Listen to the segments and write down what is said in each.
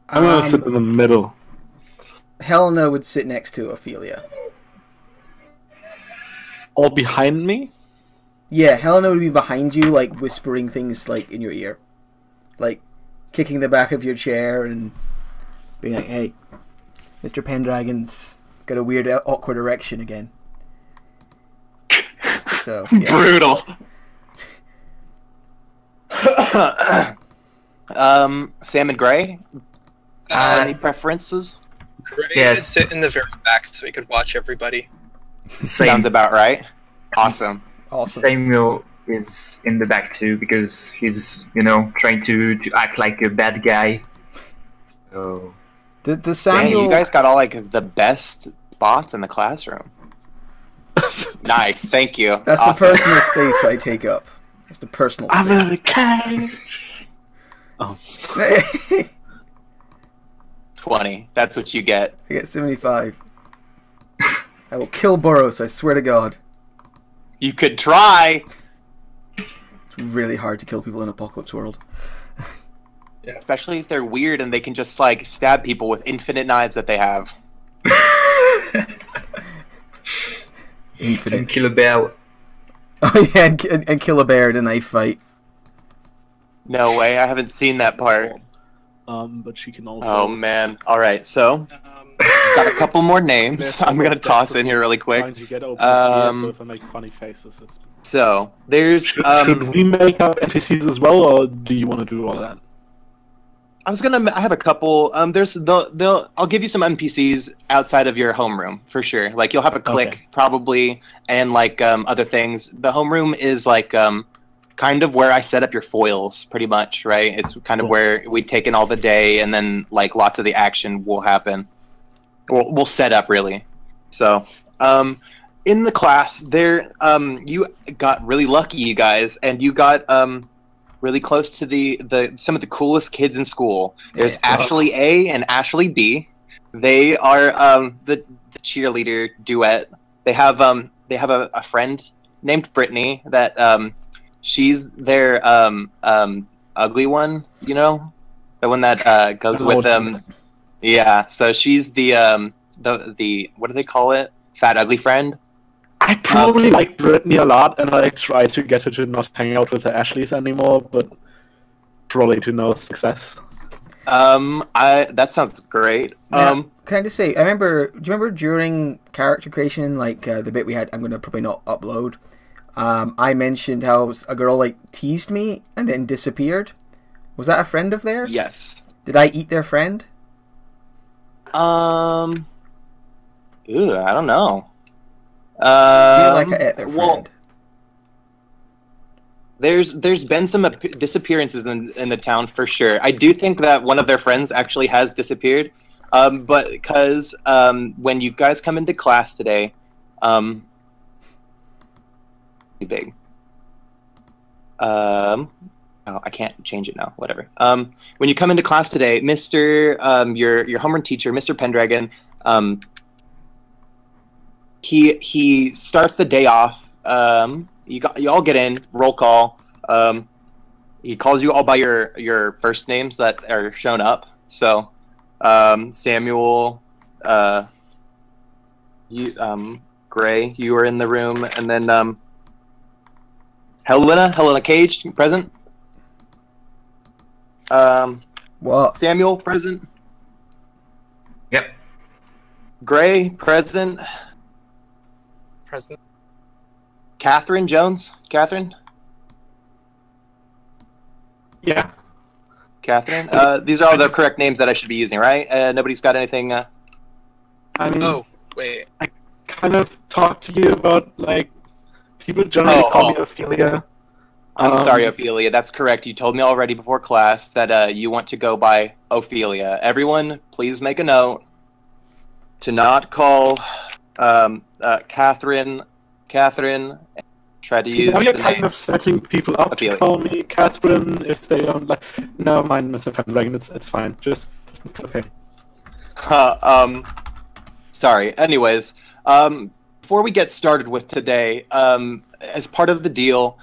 I'm gonna sit in the middle. Helena would sit next to Ophelia. All behind me? Yeah, Helena would be behind you, like whispering things like in your ear, like kicking the back of your chair and being like, "Hey, Mr. Pendragon's got a weird, awkward erection again." So yeah. Brutal. Sam and Gray. Any preferences? Gray Yes. would sit in the very back so he could watch everybody. Same. Sounds about right. Awesome. Awesome. Samuel is in the back too because he's, you know, trying to act like a bad guy. So Does Dang, Samuel? you guys got all like the best spots in the classroom. Nice, thank you. That's Awesome. the personal space I take up. That's the personal I'm space. in the cage. Oh. 20. That's what you get. I get 75. I will kill Boros, I swear to God. You could try. It's really hard to kill people in Apocalypse World. Especially if they're weird and they can just like stab people with infinite knives that they have. Infinite. and kill a bear. Oh yeah, and kill a bear in a knife fight. No way, I haven't seen that part. But she can also. Oh man. Alright, so got a couple more names. I'm gonna toss in here really quick. Trying to get open here, so if I make funny faces, it's... So there's Should we make up NPCs as well, or do you want to do all that? I have a couple. I'll give you some NPCs outside of your homeroom for sure. Like you'll have a click Okay. probably, and like other things. The homeroom is like kind of where I set up your foils, pretty much, right? It's kind of Cool. where we take in all the day, and then like lots of the action will happen. We'll set up really. So in the class, there you got really lucky, you guys, and you got really close to the some of the coolest kids in school. There's Yeah. Ashley A and Ashley B. They are the cheerleader duet. They have a friend named Brittany that she's their ugly one, you know, the one that goes with them. Yeah, so she's the what do they call it? Fat ugly friend. I probably like Brittany a lot, and I try to get her to not hang out with the Ashleys anymore, but probably to no success. That sounds great. Now, can I just say, do you remember during character creation, like the bit we had, I'm gonna probably not upload. I mentioned how a girl like teased me and then disappeared. Was that a friend of theirs? Yes. Did I eat their friend? I don't know. I feel like I ate their well, friend. there's been some disappearances in the town for sure. I do think that one of their friends actually has disappeared. But because when you guys come into class today, big. Oh, I can't change it now. Whatever. When you come into class today, Mr. Your homeroom teacher, Mr. Pendragon, he starts the day off. You all get in, roll call. He calls you all by your first names that are shown up. So, Samuel, Gray, you were in the room, and then Helena Cage, present. What? Samuel, present. Yep. Gray, present. President. Catherine Jones, Catherine. Yeah. Catherine. These are all the correct names that I should be using, right? Nobody's got anything. I mean, Oh, wait. I kind of talked to you about, like, people generally call me Ophelia. I'm sorry, Ophelia. That's correct. You told me already before class that you want to go by Ophelia. Everyone, please make a note to not call Catherine. Try to use Now the you're kind name. of setting people up Ophelia. to call me Catherine if they don't like. Never mind, Mr. Pendragon. It's fine. Just it's okay. Sorry. Anyways, before we get started with today, as part of the deal,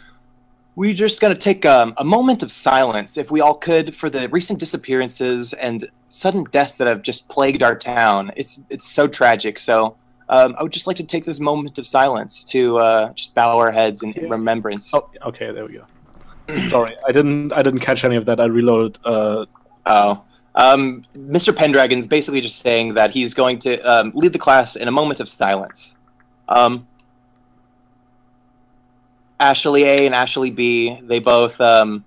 we're just going to take a moment of silence, if we all could, for the recent disappearances and sudden deaths that have just plagued our town. It's so tragic. So I would just like to take this moment of silence to just bow our heads in remembrance. Oh, okay, there we go. Sorry, I didn't catch any of that. I reloaded. Mr. Pendragon's basically just saying that he's going to lead the class in a moment of silence. Ashley A and Ashley B, they both, I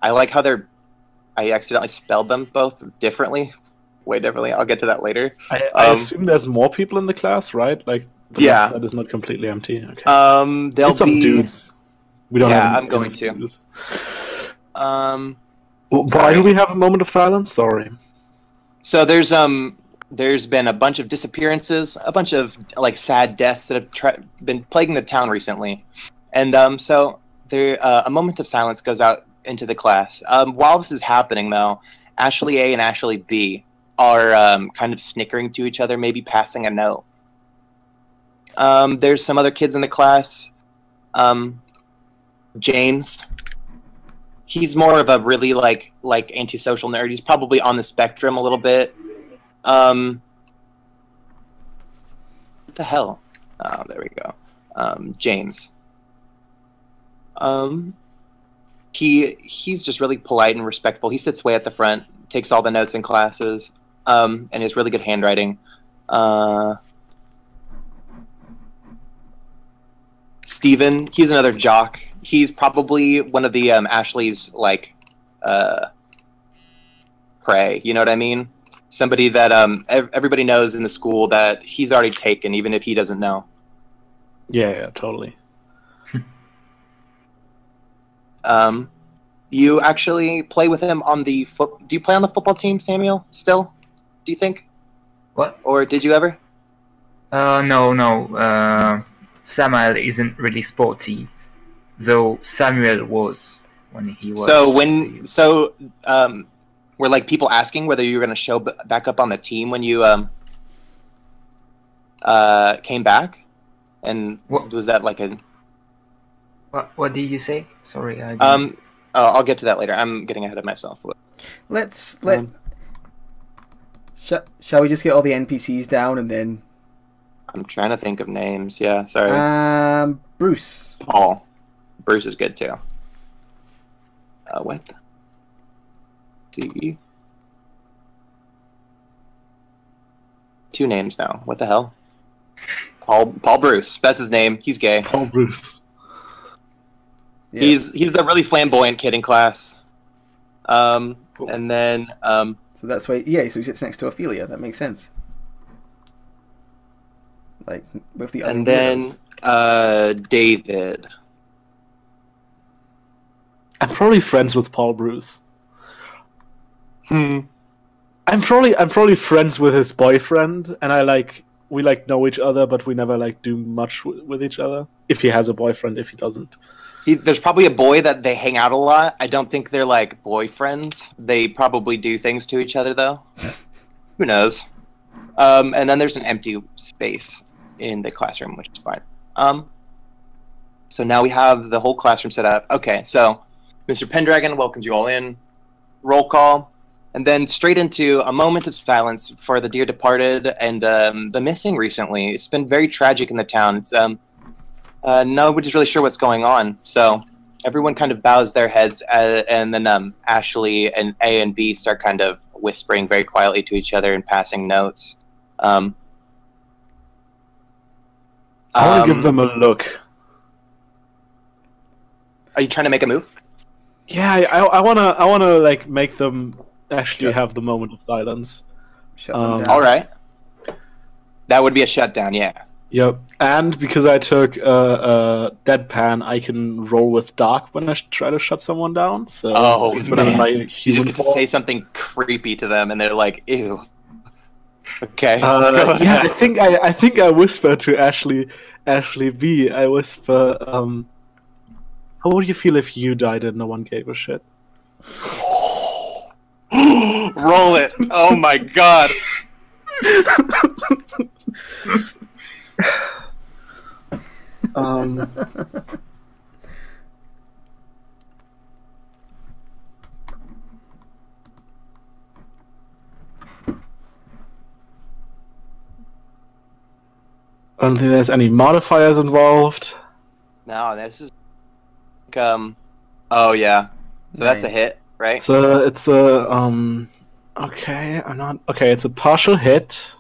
like how I accidentally spelled them both differently. Way differently. I'll get to that later. I assume there's more people in the class, right? Like, the left side is not completely empty. Okay. There'll some be dudes. We don't have I'm going to. Dudes. Why do we have a moment of silence? Sorry. So there's been a bunch of disappearances, a bunch of like sad deaths that have been plaguing the town recently. And so there, a moment of silence goes out into the class. While this is happening, though, Ashley A and Ashley B are kind of snickering to each other, maybe passing a note. There's some other kids in the class. James. He's more of a really like antisocial nerd. He's probably on the spectrum a little bit. What the hell? Oh, there we go. James. He's just really polite and respectful. He sits way at the front, takes all the notes in classes, and has really good handwriting. Steven, he's another jock. He's probably one of the Ashley's like prey. You know what I mean? Somebody that everybody knows in the school that he's already taken, even if he doesn't know. Yeah, totally. You actually play with him on the do you play on the football team, Samuel? Still? Do you think? What? Or did you ever? No. Samuel isn't really sporty, though Samuel was when he was. Were like people asking whether you were going to show back up on the team when you came back, and was that like a? What did you say? Sorry, I didn't... I'll get to that later. I'm getting ahead of myself. Shall we just get all the NPCs down and then? I'm trying to think of names. Yeah, sorry. Bruce. Paul. Bruce is good too. What? Two names now. What the hell? Paul Bruce. That's his name. He's gay. Paul Bruce. Yeah. He's the really flamboyant kid in class. Cool. And then so that's why so he sits next to Ophelia. That makes sense. Like with the other and then David. I'm probably friends with Paul Bruce. I'm probably friends with his boyfriend, and we know each other, but we never do much with each other. If he has a boyfriend, if he doesn't. There's probably a boy that they hang out a lot. I don't think they're like boyfriends. They probably do things to each other though. Who knows? And then there's an empty space in the classroom, which is fine. So now we have the whole classroom set up. Okay, so Mr. Pendragon welcomes you all in. Roll call. And then straight into a moment of silence for the dear departed and the missing recently. It's been very tragic in the town. It's nobody's really sure what's going on. So everyone kind of bows their heads, and then Ashley and A and B start kind of whispering very quietly to each other and passing notes. I want to give them a look. Are you trying to make a move? Yeah, I wanna make them actually have the moment of silence. Shut them down. All right. That would be a shutdown, yeah. Yep, and because I took deadpan, I can roll with dark when I try to shut someone down. So you just get to say something creepy to them, and they're like, "Ew." Okay. Yeah, I think I whisper to Ashley B. I whisper, "How would you feel if you died and no one gave a shit?" Roll it! Oh my god! don't think there's any modifiers involved. No, this is oh yeah. So that's a hit, right? Okay, I'm not okay, it's a partial hit.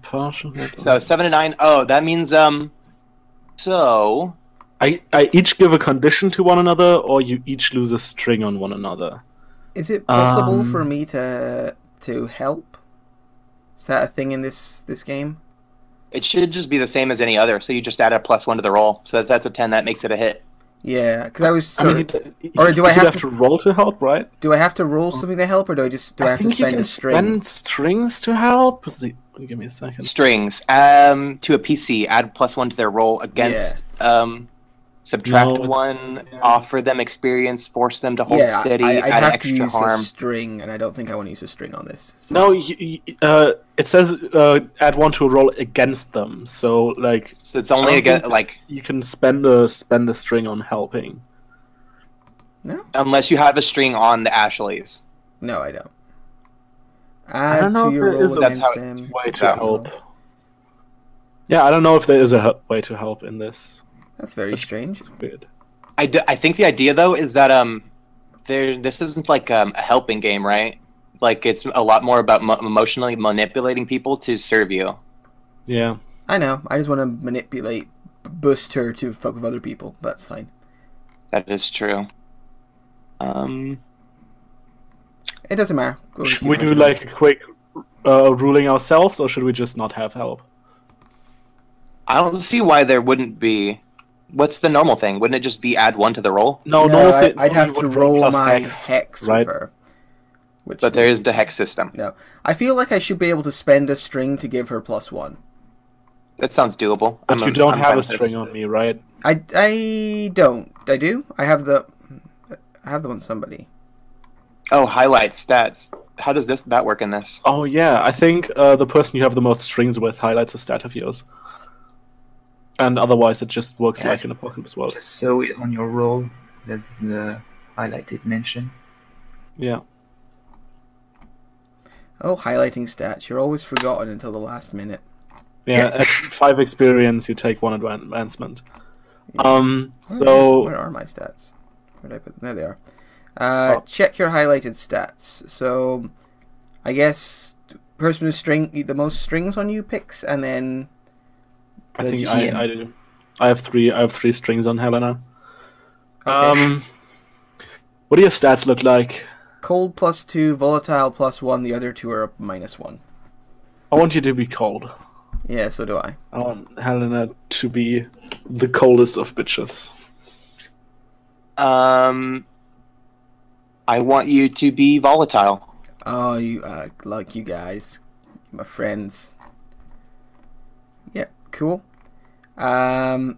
Partial hit. So 7 to 9. Oh, that means so I each give a condition to one another, or you each lose a string on one another. Is it possible for me to help? Is that a thing in this game? it should just be the same as any other. So you just add a +1 to the roll. So that's a 10. That makes it a hit. Yeah, because I was. Or do I have to roll to help? Right? Do I have to roll something to help, or do I have to spend a string? Spend strings to help. Give me a second. Strings. To a PC, add +1 to their roll against. Subtract 1. Offer them experience. Force them to hold steady. I'd add have extra to use harm. a string, and I don't think I want to use a string on this. So. No, it says add 1 to a roll against them. So like. So it's only against like. You can spend a string on helping. No. Unless you have a string on the Ashleys. No, I don't. I don't know if there is a way to help. Yeah, I don't know if there is a way to help in this. That's very strange. It's weird. I think the idea though is that this isn't like a helping game, right? Like it's a lot more about emotionally manipulating people to serve you. Yeah. I know. I just want to manipulate, boost her to fuck with other people. That's fine. That is true. It doesn't matter. Should we do like a quick ruling ourselves, or should we just not have help? I don't see why there wouldn't be. What's the normal thing? Wouldn't it just be add 1 to the roll? No, I'd have to roll my hex right? with her. But there is the hex system. No. I feel like I should be able to spend a string to give her +1. That sounds doable. But you don't have a string on me, right? I don't. I do. I have the one on somebody. Oh, highlight stats. How does that work in this? Oh yeah, I think the person you have the most strings with highlights a stat of yours. And otherwise it just works like in Apocalypse World. Just so on your roll, there's the highlighted mention. Yeah. Oh, highlighting stats. You're always forgotten until the last minute. Yeah, at 5 experience you take 1 advancement. Yeah. So... Where are my stats? Where did I put them? There they are. Check your highlighted stats. So, I guess person with the most strings on you picks, and then... I think I do. I have 3 strings on Helena. Okay. What do your stats look like? Cold +2, volatile +1. The other 2 are -1. I want you to be cold. Yeah, so do I. I want Helena to be the coldest of bitches. I want you to be volatile. Oh, you like you guys, my friends. Yeah, cool. So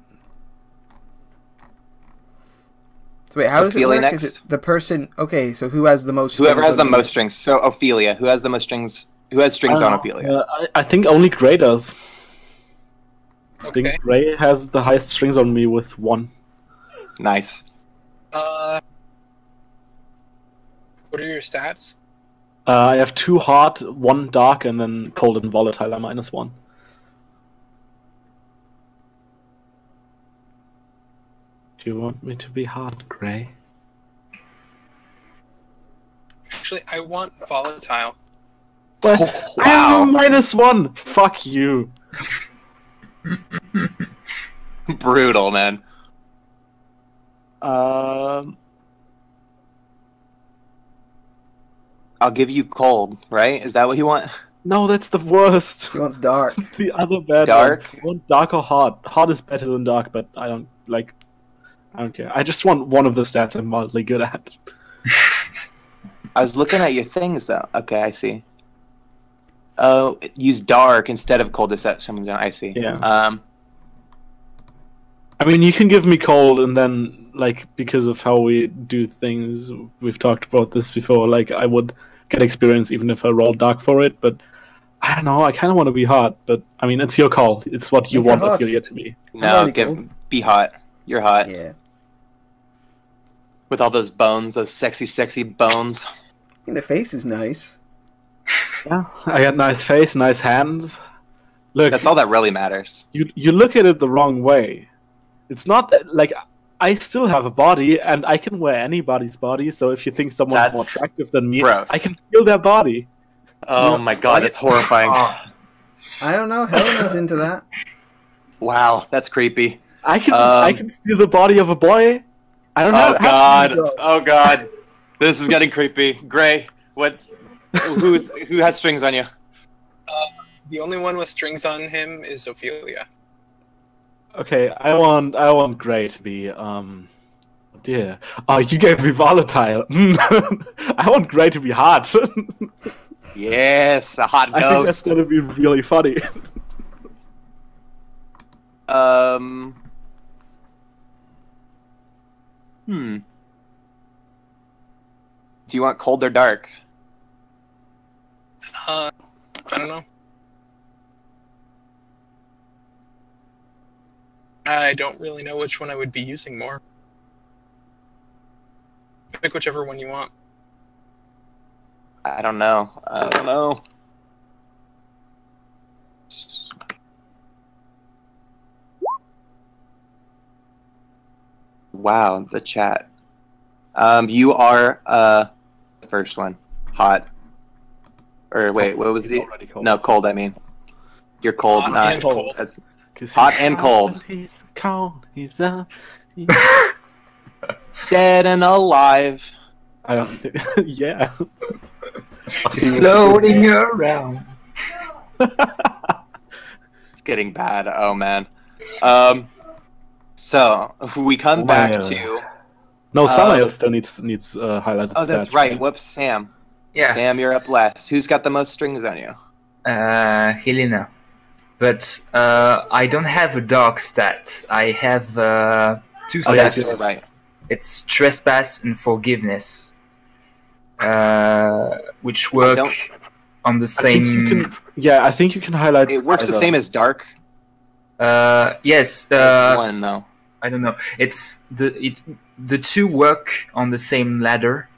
wait, how does it work? Next. Is it the person? Okay, so who has the most? Whoever has the most strings. So Ophelia, who has the most strings? Who has strings on Ophelia? I think only Gray does. Okay. I think Gray has the highest strings on me with 1. Nice. What are your stats? I have 2 hot, 1 dark, and then cold and volatile are -1. Do you want me to be hot, Gray? Actually, I want volatile. But Wow. I am -1! Fuck you. Brutal, man. I'll give you cold, right? Is that what you want? No, that's the worst. He wants dark. It's the other bad Dark? one. I want dark or hot. Hot is better than dark, but I don't care. I just want one of the stats I'm mildly good at. I was looking at your things, though. Okay, I see. Oh, use dark instead of cold to set someone down. I see. Yeah. I mean, you can give me cold, and then, like, because of how we do things, we've talked about this before, like, I would get experience even if I rolled dark for it, but I don't know, I kind of want to be hot, but, I mean, it's your call. It's what you want Ophelia to be. No, be hot. You're hot. Yeah. With all those bones, those sexy, sexy bones. I think the face is nice. Yeah, I got nice face, nice hands, Look, That's all that really matters. you look at it the wrong way. It's not that, like, I still have a body, and I can wear anybody's body. So if you think someone's more That's attractive than me, gross. I can feel their body. Oh my god, it's horrifying. I don't know. Helena's into that. Wow, that's creepy. I can feel the body of a boy. I don't know. Oh god. Oh god. This is getting creepy. Gray, who has strings on you? The only one with strings on him is Ophelia. Okay, I want Gray to be dear. Oh, you gave me volatile. I want Gray to be hot. Yes, a hot I think that's ghost. gonna be really funny. Do you want cold or dark? I don't know. I don't really know which one I would be using more. Pick whichever one you want. I don't know. I don't know. Wow, the chat. You are the first one. Hot. Or wait, what was He's the already cold. No, cold, I mean. You're cold, Hot not and cold. That's 'Cause hot he's and cold. He's cold. He's up. Dead and alive. I don't think. Yeah. It's floating around. It's getting bad. Oh man. So we come back Well. to. No, Samael still needs highlighted Oh, stats. that's right. Whoops, Sam. Yeah. Sam, you're up last. Who's got the most strings on you? Helena. But I don't have a dark stat. I have two Oh, stats. that's right. It's trespass and forgiveness, which work on the I think you same. can, yeah, I think you can highlight. It works the either. same as dark. Yes. That's one though. I don't know. It's the two work on the same ladder.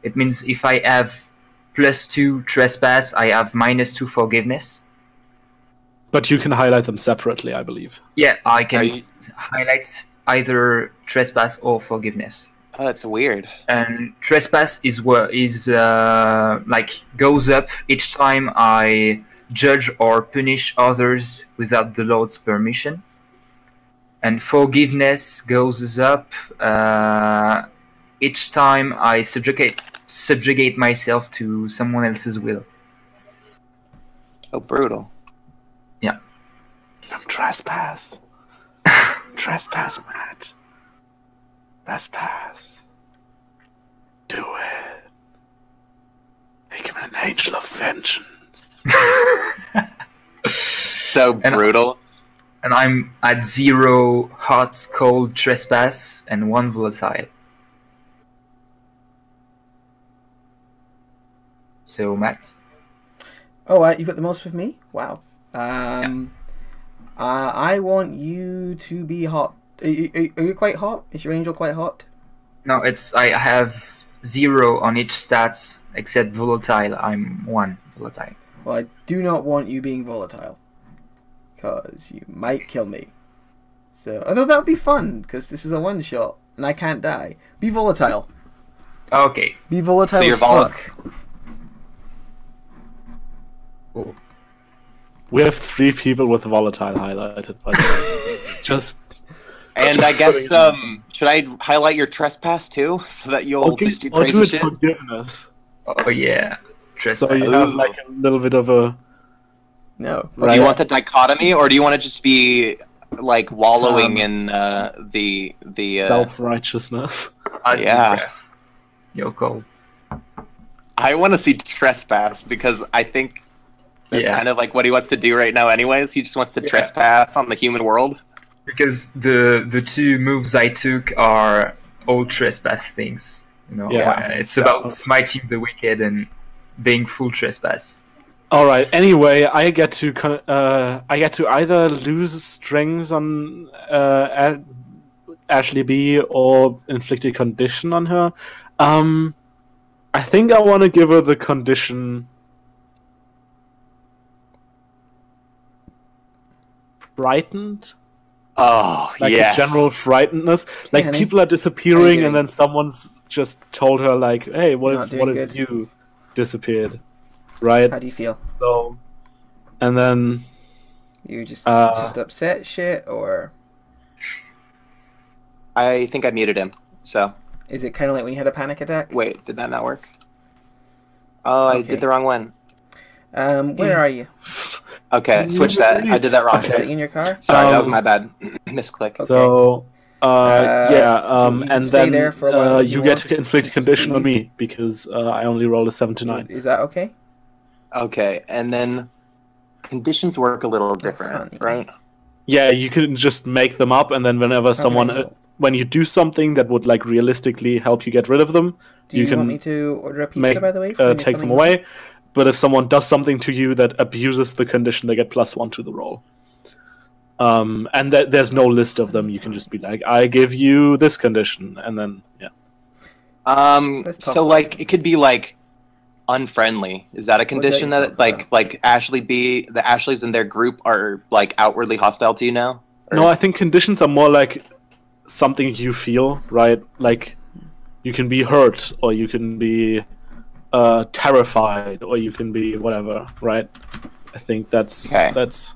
It means if I have +2 trespass, I have -2 forgiveness. But you can highlight them separately, I believe. Yeah, I can Are you- highlight either trespass or forgiveness. Oh, that's weird. And trespass is like goes up each time I judge or punish others without the Lord's permission. And forgiveness goes up each time I subjugate myself to someone else's will. Oh, brutal. I'm trespass. Trespass, Matt. Trespass. Do it. Make him an angel of vengeance. So And- brutal. And I'm at 0 hot, cold, trespass, and 1 volatile. So, Matt? Oh, you've got the most with me? Wow. I want you to be hot. Are you quite hot? Is your angel quite hot? No, I have 0 on each stat except volatile. I'm 1 volatile. Well, I do not want you being volatile. Because you might kill me. So, although that would be fun, because this is a one-shot, and I can't die. Be volatile. Okay. Be volatile So you're as fuck. Cool. We have 3 people with volatile highlighted, by the way. Just. And I guess should I highlight your trespass too, so that you'll just do Or crazy do it shit? forgiveness. Oh, yeah. So Trespass. you have Ooh. like a little bit of a. No. Do you want the dichotomy, or do you want to just be like wallowing in the Self-righteousness. Yeah. You're cold. I want to see trespass because I think that's Yeah. kind of like what he wants to do right now. Anyways, he just wants to Yeah. trespass on the human world. Because the 2 moves I took are all trespass things. You know, Yeah. It's about smiting the wicked and being full trespass. All right. Anyway, I get to either lose strings on Ashley B or inflict a condition on her. I think I want to give her the condition. frightened. Oh, Like yes. a general frightenedness. Like honey. people are How you disappearing, doing? and then someone's just told her, like, "Hey, what Not if doing if good. you disappeared?" Right? How do you feel? So, and then You just Uh, upset shit, or I think I muted him. So, is it kind of like when you had a panic attack? wait, did that not work? Oh, I Okay. did the wrong one. Where are you? Okay, Can you switch that. I did that wrong. Okay. Sitting in your car? Sorry, that was Um, my bad. Misclick. Okay. So, yeah, you can and stay then there for a while if you you get want. to inflict a condition on Leave. me because I only rolled a 7 to 9. Is that okay? Okay, and then conditions work a little different, honey. right? Yeah, you can just make them up, and then whenever someone, Okay. when you do something that would like realistically help you get rid of them, Do you you can want me to order a pizza, make by the way? For when you're take them coming over? away. But if someone does something to you that abuses the condition, they get +1 to the roll. And there's no list of them. You can just be like, I give you this condition, and then yeah. Let's talk So about like it could be like unfriendly. Is that a condition you that talking like Ashley B, the Ashleys in their group are like outwardly hostile to you now? Or- No, I think conditions are more like something you feel, right? Like you can be hurt, or you can be terrified, or you can be whatever, right? I think that's Okay. that's.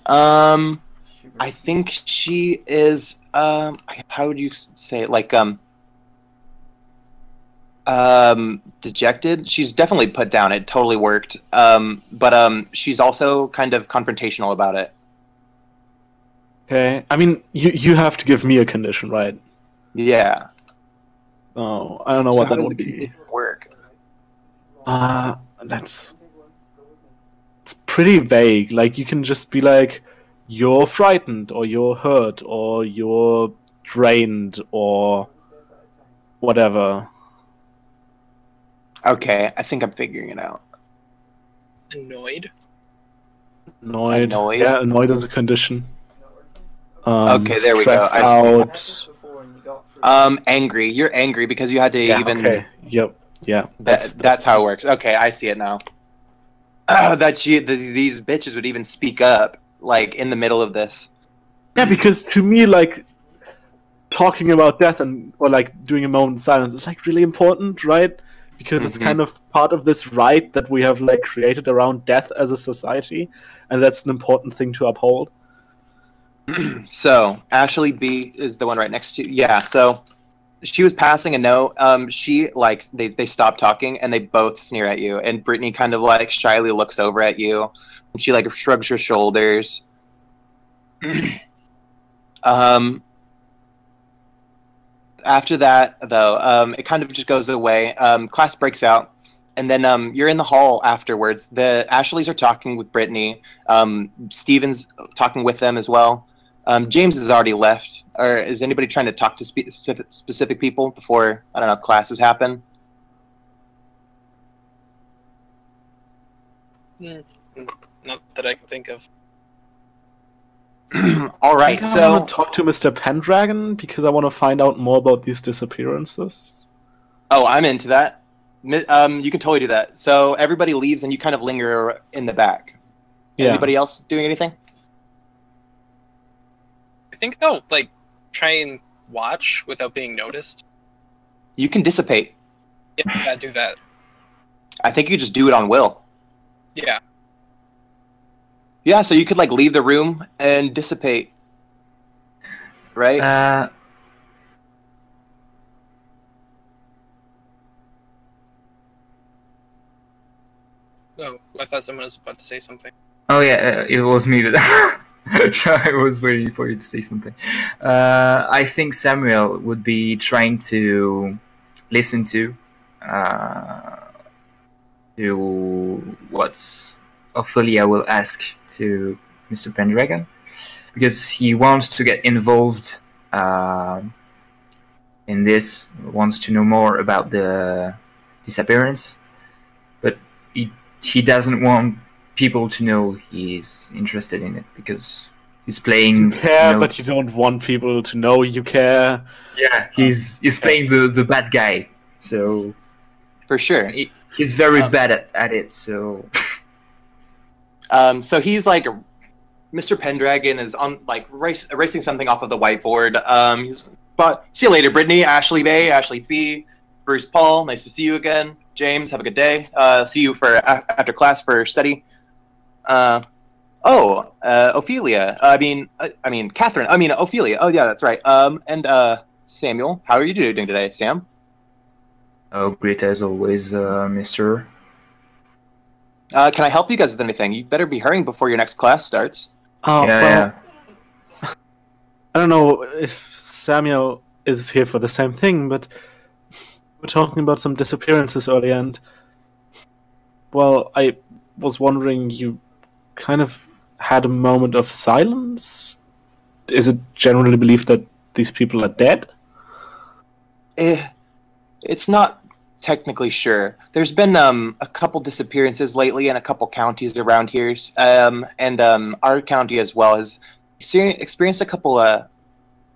I think she is how would you say it? Like dejected. She's definitely put down. It totally worked. But she's also kind of confrontational about it. Okay, I mean, you have to give me a condition, right? Yeah. Oh, I don't know So what how that does would the be. condition work? That's it's pretty vague. Like you can just be like, you're frightened, or you're hurt, or you're drained, or whatever. Okay, I think I'm figuring it out. Annoyed. Annoyed. Annoyed? Yeah, annoyed is a condition. Okay, there we go. Stressed I see. out. Angry. You're angry because you had to Yeah. even. Okay. Yep. Yeah. That's how it works. Okay, I see it now. These bitches would even speak up, like in the middle of this. Yeah, because to me, like talking about death or like doing a moment of silence is like really important, right? Because it's kind of part of this right that we have like created around death as a society, and that's an important thing to uphold. So Ashley B is the one right next to you. Yeah. So she was passing a note. She like they stop talking and they both sneer at you. And Brittany kind of like shyly looks over at you, and she like shrugs her shoulders. After that, though, it kind of just goes away. Class breaks out, and then you're in the hall afterwards. The Ashleys are talking with Brittany. Steven's talking with them as well. James has already left. Or is anybody trying to talk to specific people before, I don't know, classes happen? Not that I can think of. All right, I so want to talk to Mr. Pendragon because I want to find out more about these disappearances. oh, I'm into that. You can totally do that. So everybody leaves, and you kind of linger in the back. Yeah. Anybody else doing anything? I think I'll like try and watch without being noticed. You can dissipate. Yeah, do that. I think you just do it on will. Yeah. Yeah, so you could like leave the room and dissipate, right? Oh, I thought someone was about to say something. Oh yeah, it was me. So I was waiting for you to say something. I think Samuel would be trying to listen to what Ophelia will ask to Mr. Pendragon, because he wants to get involved in this, wants to know more about the disappearance, but he doesn't want people to know he's interested in it because he's playing. You care, but you don't want people to know you care. Yeah, he's playing the bad guy, so For sure. he's very bad at it. So So he's like, Mr. Pendragon is on like erasing something off of the whiteboard. But see you later, Brittany, Ashley Bay, Ashley B, Bruce Paul. Nice to see you again. James, have a good day. See you for after class for study. Ophelia. I mean, Catherine. I mean, Ophelia. Oh yeah, that's right. And Samuel, how are you doing today, Sam? Oh, great as always, Mister. Can I help you guys with anything? You better be hurrying before your next class starts. Oh, Yeah, well, yeah. I don't know if Samuel is here for the same thing, but we're talking about some disappearances earlier, and well, I was wondering, you kind of had a moment of silence. Is it generally believed that these people are dead? It's not technically sure. There's been a couple disappearances lately in a couple counties around here, and our county as well has experienced a couple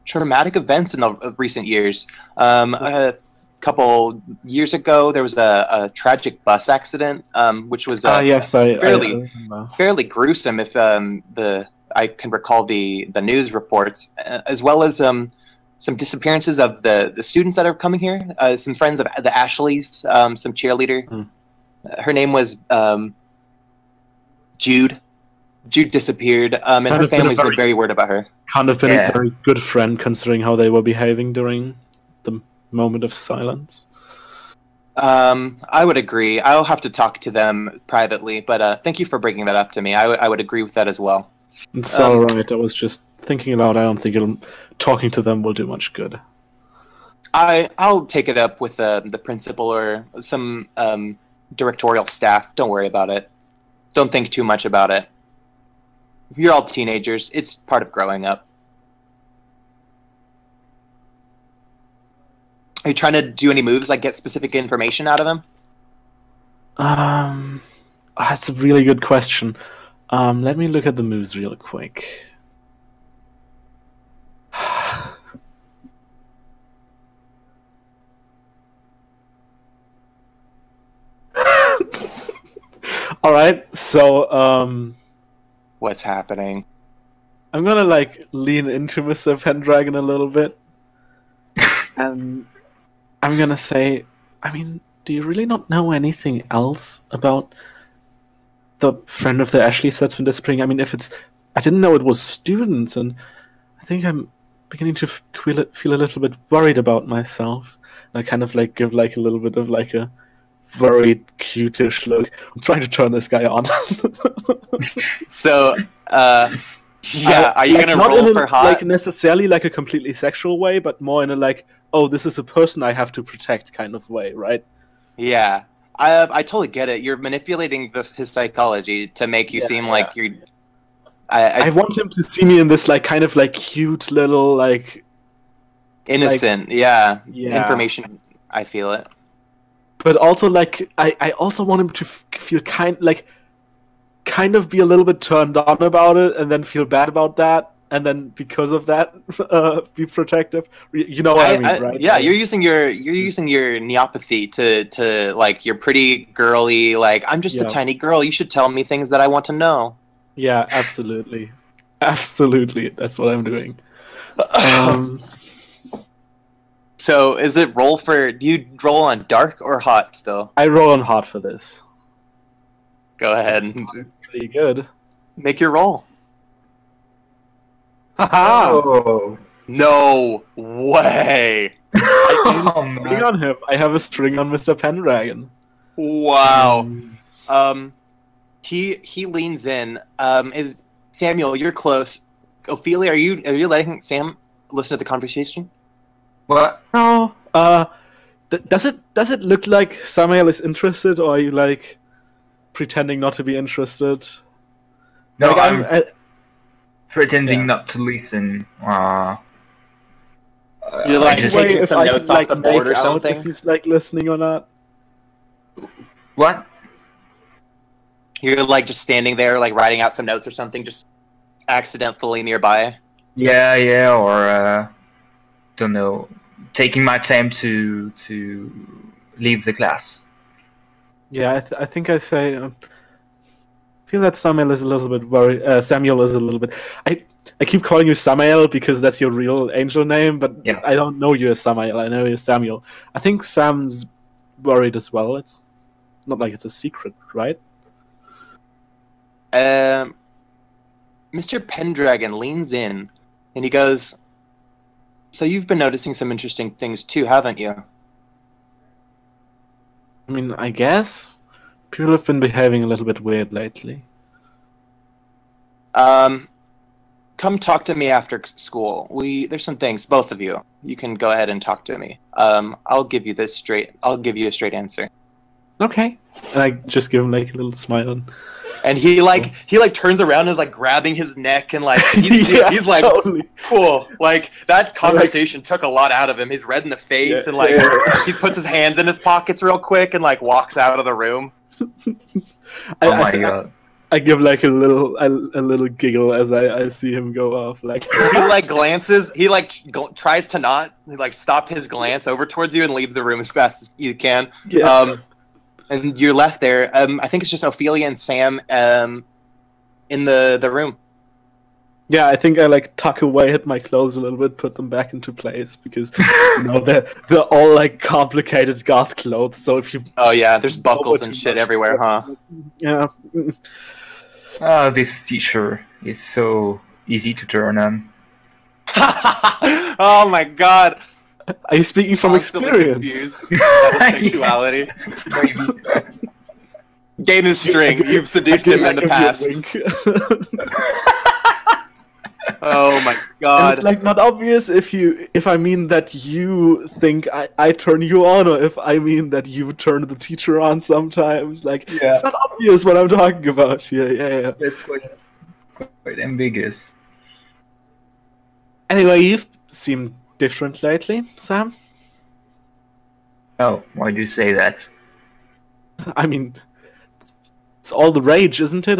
traumatic events in the recent years. A couple years ago, there was a tragic bus accident, which was yes, I fairly gruesome. If I can recall the news reports, as well as some disappearances of the students that are coming here. Some friends of the Ashleys, some cheerleader. Her name was Jude. Jude disappeared, and her family's been very worried about her. Kind of been a very good friend, considering how they were behaving during the moment of silence. I would agree. I'll have to talk to them privately, but thank you for bringing that up to me. I would agree with that as well. It's alright, I was just thinking aloud. I don't think talking to them will do much good. I'll take it up with the principal or some directorial staff. Don't worry about it. Don't think too much about it. You're all teenagers. It's part of growing up. Are you trying to do any moves, like get specific information out of him? That's a really good question. Let me look at the moves real quick. Alright, so, what's happening? I'm gonna, like, lean into Mr. Pendragon a little bit. And I'm gonna say, I mean, do you really not know anything else about the friend of the Ashleys that's been disappearing? I mean, I didn't know it was students, and I think I'm beginning to feel a little bit worried about myself. And I kind of, like, give, like, a little bit of, like, a worried, cute-ish look. I'm trying to turn this guy on. So, yeah, are you like, gonna not roll in for hot? like necessarily like a completely sexual way, but more in a like, oh, this is a person I have to protect kind of way, right? Yeah, I totally get it. You're manipulating his psychology to make you seem like you're. I want him to see me in this like kind of like cute little like innocent, yeah. Information. I feel it. But also like I also want him to feel kind of be a little bit turned on about it, and then feel bad about that, and then because of that, be protective. You know what I mean, right? Yeah, you're using your neopathy to like you're pretty girly. Like I'm just a tiny girl. You should tell me things that I want to know. Yeah, absolutely, absolutely. That's what I'm doing. So is it roll for? Do you roll on dark or hot still? I roll on hot for this. Go ahead. Pretty good. Make your roll. Haha! Oh. No way! String on him. I have a string on Mr. Pendragon. Wow. He leans in. Is Samuel? You're close. Ophelia, are you letting Sam listen to the conversation? What? No. Does it look like Samuel is interested, or are you like pretending not to be interested? No, like, I'm pretending not to listen. You're like just taking some notes off the board or something. If he's like listening or not. What? You're like just standing there, like writing out some notes or something, just accidentally nearby. Yeah, or don't know, taking my time to leave the class. Yeah, I think I say, I feel that Samuel is a little bit worried. Samuel is a little bit. I keep calling you Samael because that's your real angel name, but Yeah. I don't know you as Samael. I know you as Samuel. I think Sam's worried as well. It's not like it's a secret, right? Mr. Pendragon leans in and he goes, "So you've been noticing some interesting things too, haven't you?" I mean, I guess people have been behaving a little bit weird lately. Come talk to me after school. There's some things, both of you. You can go ahead and talk to me. I'll give you a straight answer. Okay. And I just give him like a little smile. And he turns around and is like grabbing his neck and like he's like totally. cool. Like that conversation took a lot out of him. He's red in the face and like he puts his hands in his pockets real quick and like walks out of the room. Oh my god. I give like a little giggle as I see him go off. Like he like glances. He like tries to not like stop his glance over towards you and leaves the room as fast as you can. Yeah. And you're left there. I think it's just Ophelia and Sam in the room. Yeah, I think I like tuck away at my clothes a little bit, put them back into place because they're all like complicated goth clothes. So if you there's buckles and shit everywhere, huh? Yeah. This teacher is so easy to turn on. Oh my god! Are you speaking from experience? Sexuality. Gain his string. You've seduced him in the past. Oh my god! And it's like not obvious if I mean that you think I turn you on, or if I mean that you turn the teacher on sometimes. Like it's not obvious what I'm talking about. Yeah. It's quite ambiguous. Anyway, you've seemed different lately, Sam. Oh, why do you say that? I mean, it's all the rage, isn't it?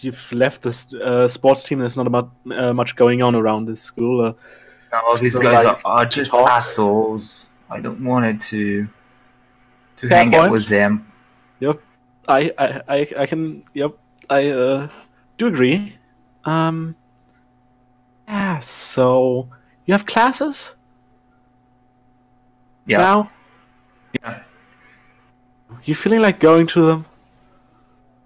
You've left the sports team. There's not much going on around this school. No, these guys are just assholes. I don't want to hang out with them. Yep, I can. Yep, I do agree. Yeah. So you have classes? Yeah. Now? Yeah. You feeling like going to them?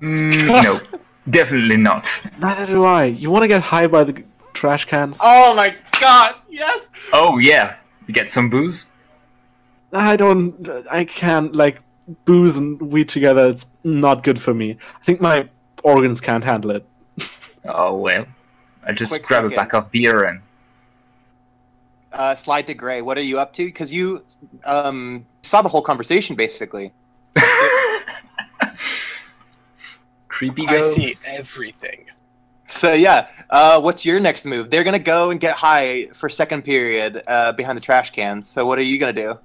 No, definitely not. Neither do I. You want to get high by the trash cans? Oh my god! Yes. Oh yeah, you get some booze. I can't, like, booze and weed together, it's not good for me. I think my organs can't handle it. Oh well, I just Quick grab a second. pack of beer and... Slide to Gray. What are you up to? Because you saw the whole conversation, basically. Creepy I ghosts. see everything. So yeah, what's your next move? They're gonna go and get high for second period behind the trash cans. So what are you gonna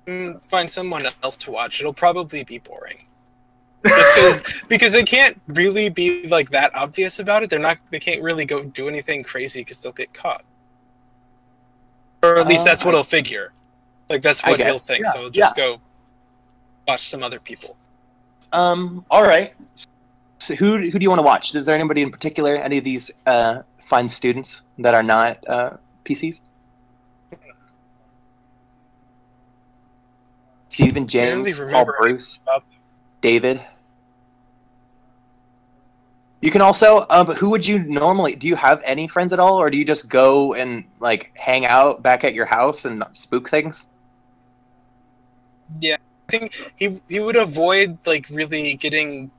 do? Find someone else to watch. It'll probably be boring. Because they can't really be like that obvious about it. They can't really go do anything crazy because they'll get caught. Or at least that's what he'll figure. Like that's what he'll think. Yeah, So he'll just go watch some other people. All right. So who do you want to watch? Is there anybody in particular? Any of these fine students that are not PCs? Stephen, James, Paul, remember Bruce, up. David. You can also, but who would you normally? Do you have any friends at all, or do you just go and like hang out back at your house and spook things? Yeah, I think he would avoid like really getting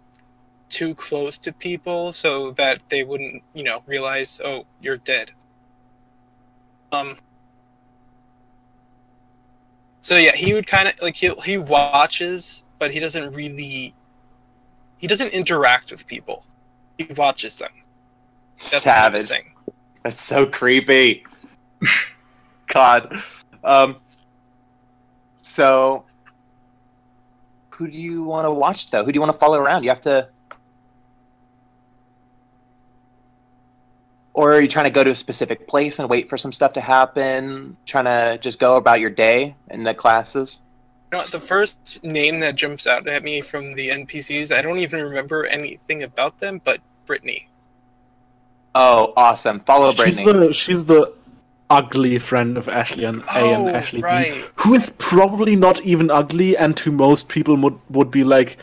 too close to people so that they wouldn't, realize, oh, you're dead. So yeah, he would kind of like he watches, but he doesn't interact with people. He watches them. That's kind of his Savage. thing. That's so creepy. God. So who do you want to watch though? Who do you want to follow around? You have to. Or are you trying to go to a specific place and wait for some stuff to happen? Trying to just go about your day in the classes? No, the first name that jumps out at me from the NPCs, I don't even remember anything about them, but Brittany. Oh, awesome! Follow Brittany. She's the ugly friend of Ashley and A and Ashley right. B, who is probably not even ugly, and to most people would be like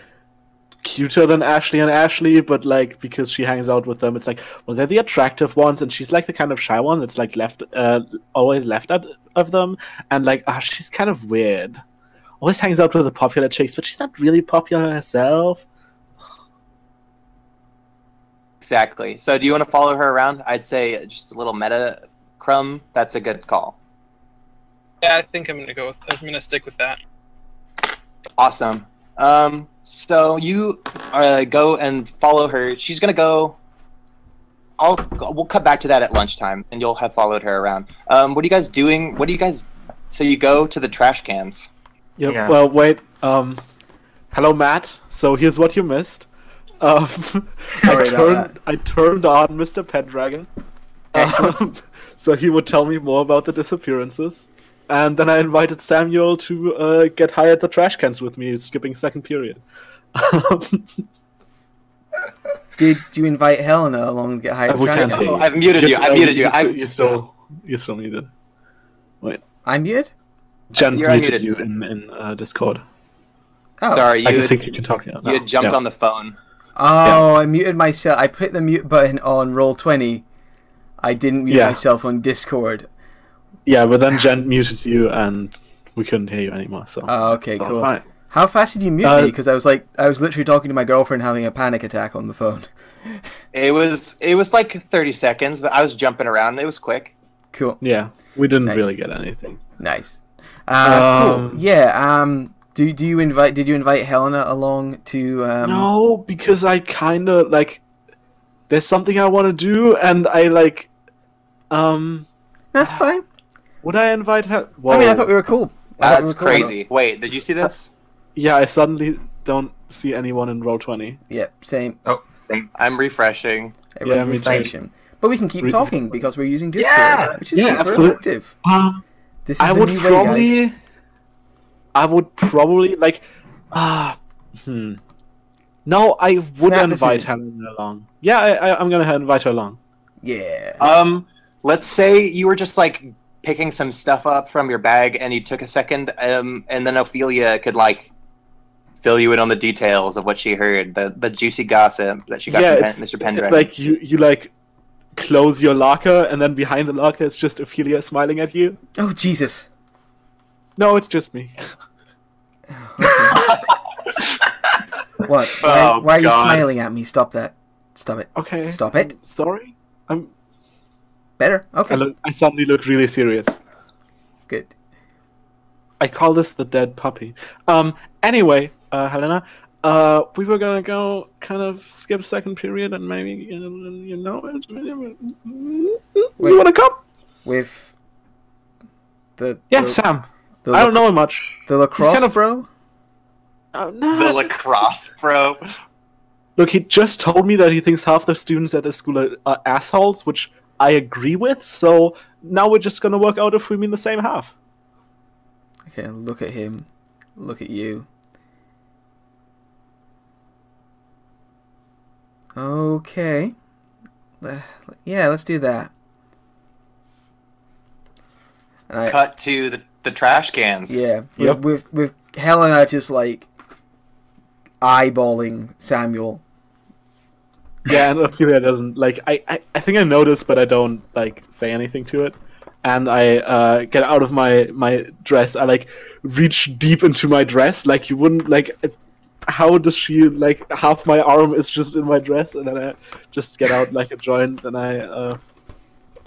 cuter than Ashley and Ashley, but like because she hangs out with them, it's like, well, they're the attractive ones, and she's like the kind of shy one that's like always left out of them, and like she's kind of weird. Always hangs out with the popular chicks, but she's not really popular herself. Exactly. So, do you want to follow her around? I'd say just a little meta crumb. That's a good call. Yeah, I think I'm gonna stick with that. Awesome. So you go and follow her. She's gonna go. We'll cut back to that at lunchtime, and you'll have followed her around. What are you guys doing? So you go to the trash cans. Yep. Yeah. Well, wait. Hello, Matt. So here's what you missed. Sorry about that. I turned on Mr. Pendragon. So he would tell me more about the disappearances. And then I invited Samuel to get high at the trash cans with me, skipping second period. Did you invite Helena along to get high? We can't hear you. I've muted you. I muted you. You're still muted. Wait. I'm muted? Jen You're muted unmuted. you in Discord. Oh. Sorry, I you think you can talk now. had jumped Yeah. on the phone. Oh, I muted myself. I put the mute button on Roll20. I didn't mute Yeah. myself on Discord. Yeah, but then Jen muted you and we couldn't hear you anymore. So. Oh, okay, it's all cool. fine. How fast did you mute me? Because I was literally talking to my girlfriend having a panic attack on the phone. It was like 30 seconds, but I was jumping around. It was quick. Cool. Yeah, we didn't Nice. really get anything. Nice. Cool. Yeah. Did you invite Helena along to? No, because I kind of like. There's something I want to do, and I like. That's fine. Would I invite her? Whoa. I mean, I thought we were cool. That's crazy. Wait, did you see this? Yeah, I suddenly don't see anyone in row 20. Yep. Same. Oh, same. I'm refreshing. Everyone's me too. refreshing. But we can keep talking because we're using Discord, Yeah! which is Yeah, super absolutely. effective. This is I the would new way, guys. probably like. No, I would Snap invite decision. her along. Yeah, I'm gonna invite her along. Yeah. Let's say you were just like picking some stuff up from your bag and you took a second, and then Ophelia could like fill you in on the details of what she heard, the juicy gossip that she got from Mr. Pendragon. It's like you like close your locker, and then behind the locker is just Ophelia smiling at you. Oh Jesus. No, it's just me. What? Oh, Why are you God. smiling at me? Stop that. Stop it. Okay. Stop it. Sorry. Better. Okay. I suddenly looked really serious. Good. I call this the dead puppy. Anyway, Helena, we were gonna go kind of skip second period and maybe you wanna come? With the Yeah, Sam. the I don't know him much. The lacrosse kind of- bro. the No. lacrosse, bro. Look, he just told me that he thinks half the students at the school are assholes, which I agree with. So now we're just gonna work out if we mean the same half. Okay, look at him. Look at you. Okay. Yeah, let's do that. And Cut to the trash cans. yeah, Yep. with Helena just like eyeballing Samuel. Yeah, and Ophelia doesn't like. I think I noticed, but I don't like say anything to it. And I get out of my dress. I like reach deep into my dress, like you wouldn't like. How does she like? Half my arm is just in my dress, and then I just get out like a joint, and I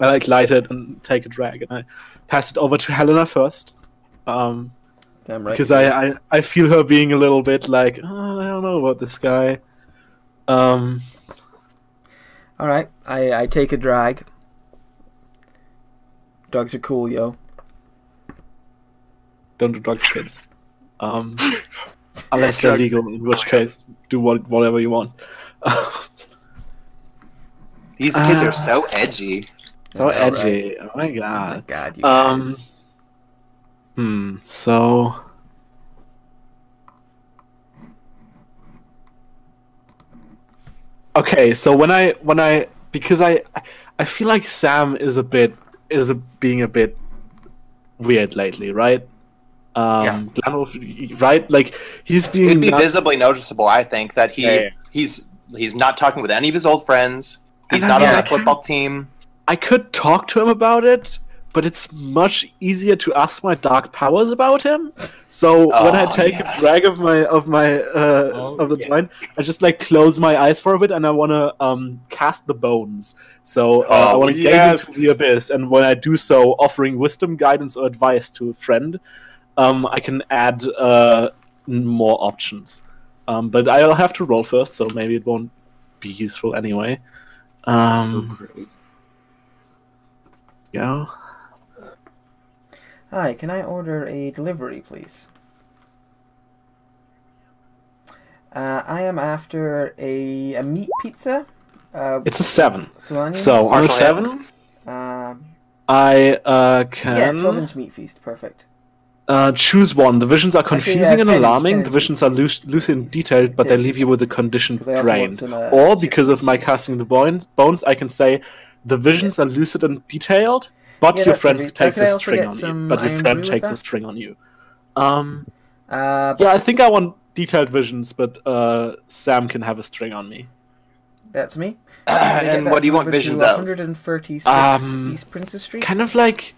like light it and take a drag, and I pass it over to Helena first. Damn right. Because I feel her being a little bit like, oh, I don't know about this guy. All right, I take a drag. Drugs are cool, yo. Don't do drugs, kids. Unless they're legal, in which case, do whatever you want. These kids are so edgy. So I know, edgy. Oh my Oh my god. god, you guys. So Okay, so when I because I feel like Sam being a bit weird lately, right? Right? Like he's being It'd be visibly noticeable, I think, that he's not talking with any of his old friends. He's not on the football team. I could talk to him about it, but it's much easier to ask my dark powers about him. So when I take a drag of the joint, I just like close my eyes for a bit, and I want to cast the bones. So I want to gaze into the abyss, and when I do so, offering wisdom, guidance, or advice to a friend, I can add more options. But I'll have to roll first, so maybe it won't be useful anyway. So great. Yeah. Hi, can I order a delivery, please? I am after a meat pizza. It's a 7. Salami? So on a 7, I can 12-inch meat feast. Perfect. Choose one. The visions are confusing and 10-inch, alarming. 10-inch The visions are loose and detailed, but they leave you with the condition Because I also want drained. some, Or chips because of and my cheese. casting the bones, I can say the visions are lucid and detailed, but Yeah, your that's friend every- takes could I a also string get on you. some But your iron friend brew with takes a that? string on you. Yeah, Yeah, I think I want detailed visions, but Sam can have a string on me. that's me. And what do you want visions of? 136 East Princess Street. Kind of like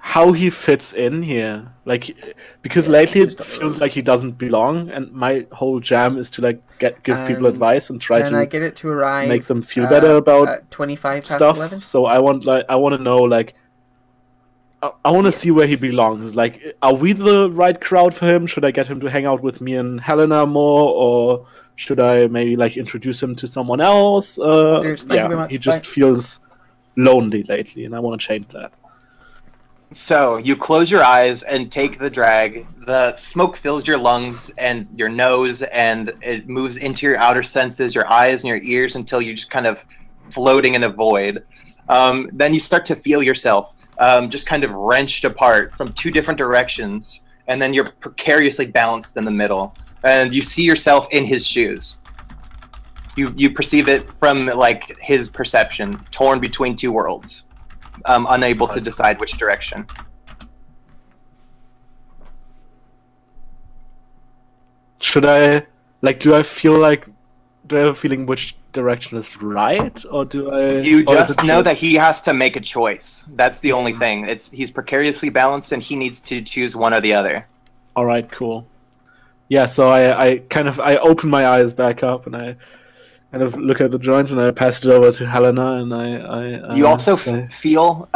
how he fits in here, like because lately it just up the feels road. like he doesn't belong, and my whole jam is to like give people And advice and try Can to I get it to arrive? make them feel better about at 25 past stuff. 11. So I want to know like I want to see where he belongs. Like, are we the right crowd for him? Should I get him to hang out with me and Helena more, or should I maybe like introduce him to someone else? Cheers, thank you very much. He just Bye. feels lonely lately, and I want to change that. So you close your eyes and take the drag. The smoke fills your lungs and your nose, and it moves into your outer senses, your eyes and your ears, until you're just kind of floating in a void. Then you start to feel yourself just kind of wrenched apart from two different directions, and then you're precariously balanced in the middle, and you see yourself in his shoes. You perceive it from like his perception, torn between two worlds. Unable to decide which direction. Should I do I have a feeling which direction is right, or do I? You or is just it know that he has to make a choice. That's the only thing. He's precariously balanced, and he needs to choose one or the other. All right, cool. Yeah, so I open my eyes back up, and I kind of look at the joint, and I pass it over to Helena, and I You also say, feel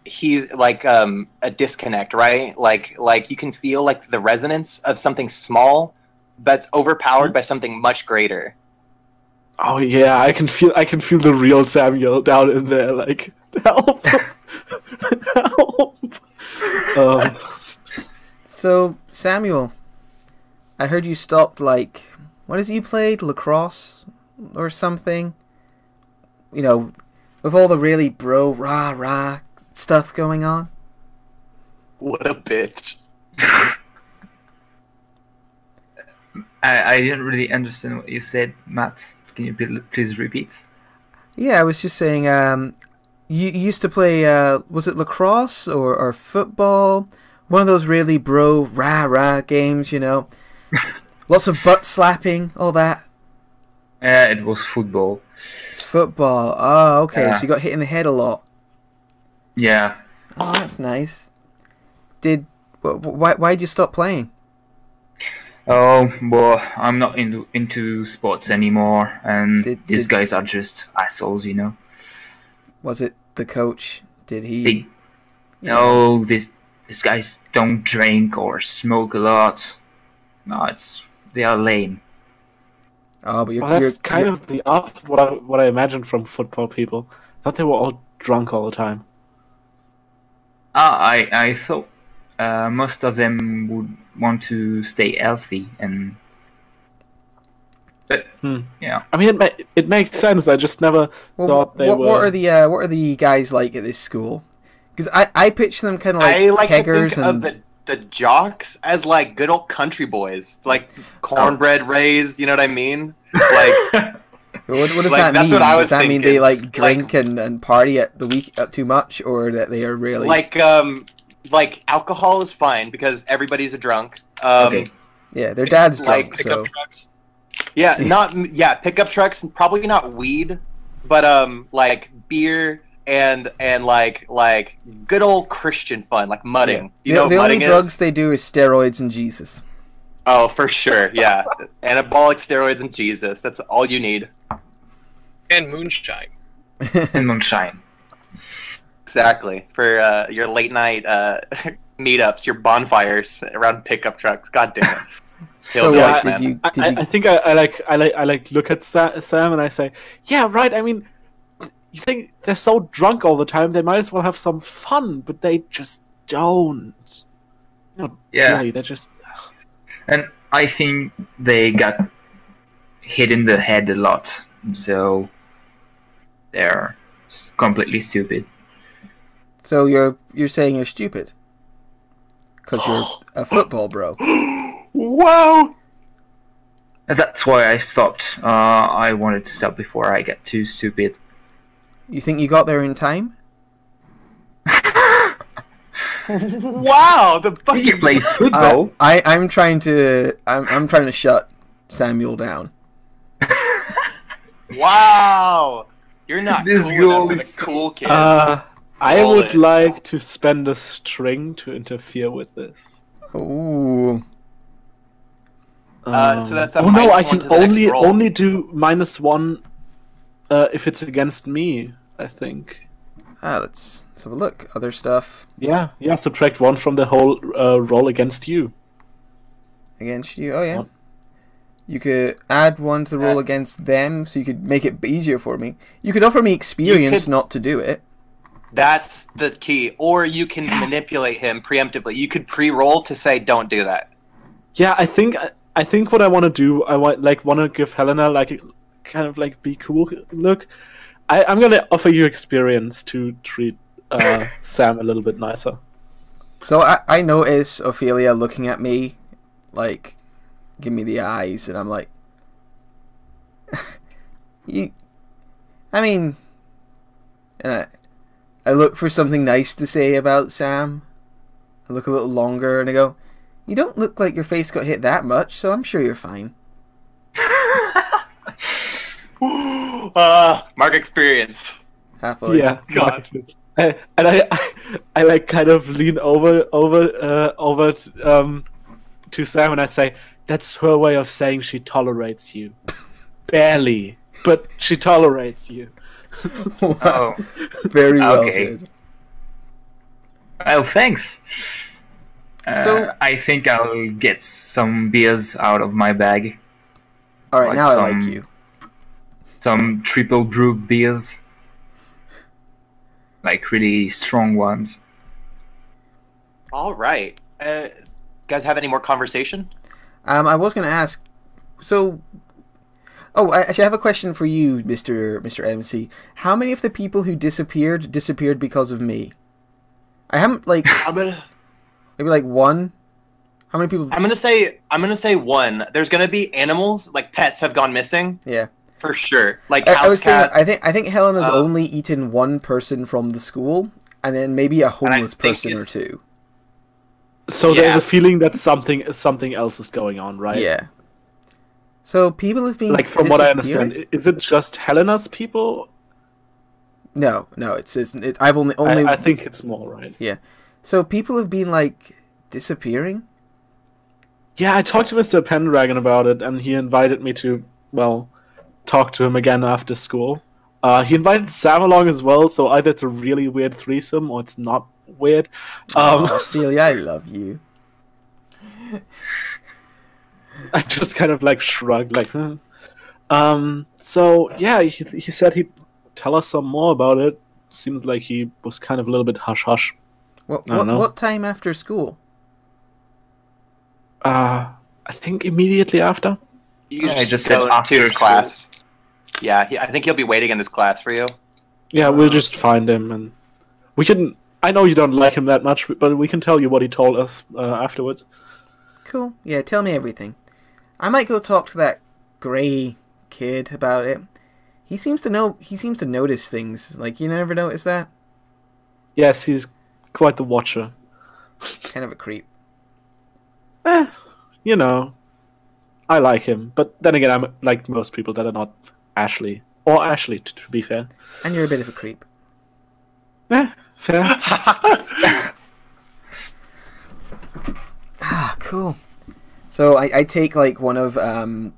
he like a disconnect, right? Like you can feel like the resonance of something small that's overpowered by something much greater. oh yeah, I can feel the real Samuel down in there, like help, help. So, Samuel, I heard you stopped, like, what is it you played? Lacrosse or something? You know, with all the really rah-rah stuff going on? What a bitch. I didn't really understand what you said, Matt. Can you please repeat? Yeah, I was just saying, you used to play, was it lacrosse or football? One of those really rah-rah games, you know? Lots of butt slapping, all that. It was football. It's football. Oh, okay, Yeah. so you got hit in the head a lot. Yeah. Oh, that's nice. Why'd you stop playing? Oh, well, I'm not into sports anymore, and these guys are just assholes, you know. Was it the coach? Did he? No, these guys don't drink or smoke a lot. No, they are lame. Oh, but That's kind of the opposite what I imagined from football people. I thought they were all drunk all the time. I thought most of them would want to stay healthy, but yeah. I mean, it makes sense. I just never thought they were. What are the guys like at this school? Because I picture them kind of like I like to keggers think and of the jocks as like good old country boys, like cornbread raised. You know what I mean? Like But what does Like, that that's mean? what I Does was that mean thinking. they like drink and party at the week too much, or that they are really Like alcohol is fine because everybody's a drunk. Okay. Yeah, their dad's like, drunk, Pickup so trucks. Yeah, pickup trucks, probably not weed, but like beer and like good old Christian fun, like mudding. yeah. You know The what only mudding drugs is? they do is steroids and Jesus. Oh, for sure, yeah. Anabolic steroids and Jesus. That's all you need. And moonshine. And moonshine. Exactly. For your late night meetups, your bonfires around pickup trucks. God damn it. So Hillbillies, what man. did you? I think I like look at Sam and I say, yeah, right. I mean, you think they're so drunk all the time, they might as well have some fun, but they just don't. Yeah. Really, they're just. And I think they got hit in the head a lot, so they're completely stupid. So you're saying you're stupid because you're a football bro. Wow! And that's why I stopped. I wanted to stop before I get too stupid. You think you got there in time? Wow! The fucking You play football? I'm trying to shut Samuel down. Wow! You're not This cool girl enough for is the cool kids. I Roll would it. like to spend a string to interfere with this. Ooh. So that's a oh no, -1 I can to the next roll. only do -1 if it's against me. I think. Let's have a look. Other stuff Yeah. Subtract 1 from the whole roll against you. against you. Oh yeah. What? You could add 1 to the roll against them, so you could make it easier for me. You could offer me experience could- not to do it. That's the key. Or you can manipulate him preemptively. You could pre-roll to say, don't do that. Yeah, I think what I want to do, I want to give Helena like a kind of like be cool look. I'm gonna offer you experience to treat Sam a little bit nicer. So I notice Ophelia looking at me, like, give me the eyes, and I'm like, and I look for something nice to say about Sam. I look a little longer, and I go, you don't look like your face got hit that much, so I'm sure you're fine. Mark experience. Happily. Yeah, God. and I like kind of lean over to Sam and I say, that's her way of saying she tolerates you, barely, but she tolerates you. Oh, Very well Okay. said. oh, thanks. So- I think I'll get some beers out of my bag. Alright, Like now I some- like you. Some triple brew beers. Like really strong ones. All right. Guys have any more conversation? I was going to ask, so... Oh, I actually have a question for you, Mr. MC. How many of the people who disappeared because of me? I haven't, like... Maybe, like, 1? How many people... I'm gonna say 1. There's gonna be animals, like pets have gone missing. Yeah. For sure. Like I house was thinking, cats. I think Helena's only eaten 1 person from the school, and then maybe a homeless think person or it's- 2. So there's Yeah. a feeling that something else is going on, right? Yeah. So people have been Like from what I disappearing? understand, is it just Helena's people? No, I've only I think it's more, right? So people have been like disappearing. Yeah, I talked to Mr. Pendragon about it, and he invited me to, well, talk to him again after school. He invited Sam along as well, so either it's a really weird threesome or it's not weird. Celia, I love you. I just kind of like shrugged, like, huh. So yeah, he said he'd tell us some more about it. Seems like he was kind of a little bit hush hush. I don't know. What time after school? I think immediately after. You I just said go after to his school. class. Yeah, I think he'll be waiting in his class for you. Yeah, we'll just find him, and we can. I know you don't like him that much, but we can tell you what he told us afterwards. Cool. Yeah, tell me everything. I might go talk to that grey kid about it. He seems to know. He seems to notice things. Like, you never notice that? Yes, he's quite the watcher. Kind of a creep. You know, I like him. But then again, I'm like most people that are not Ashley. Or Ashley, to be fair. And you're a bit of a creep. Fair. Ah, cool. So I take like one of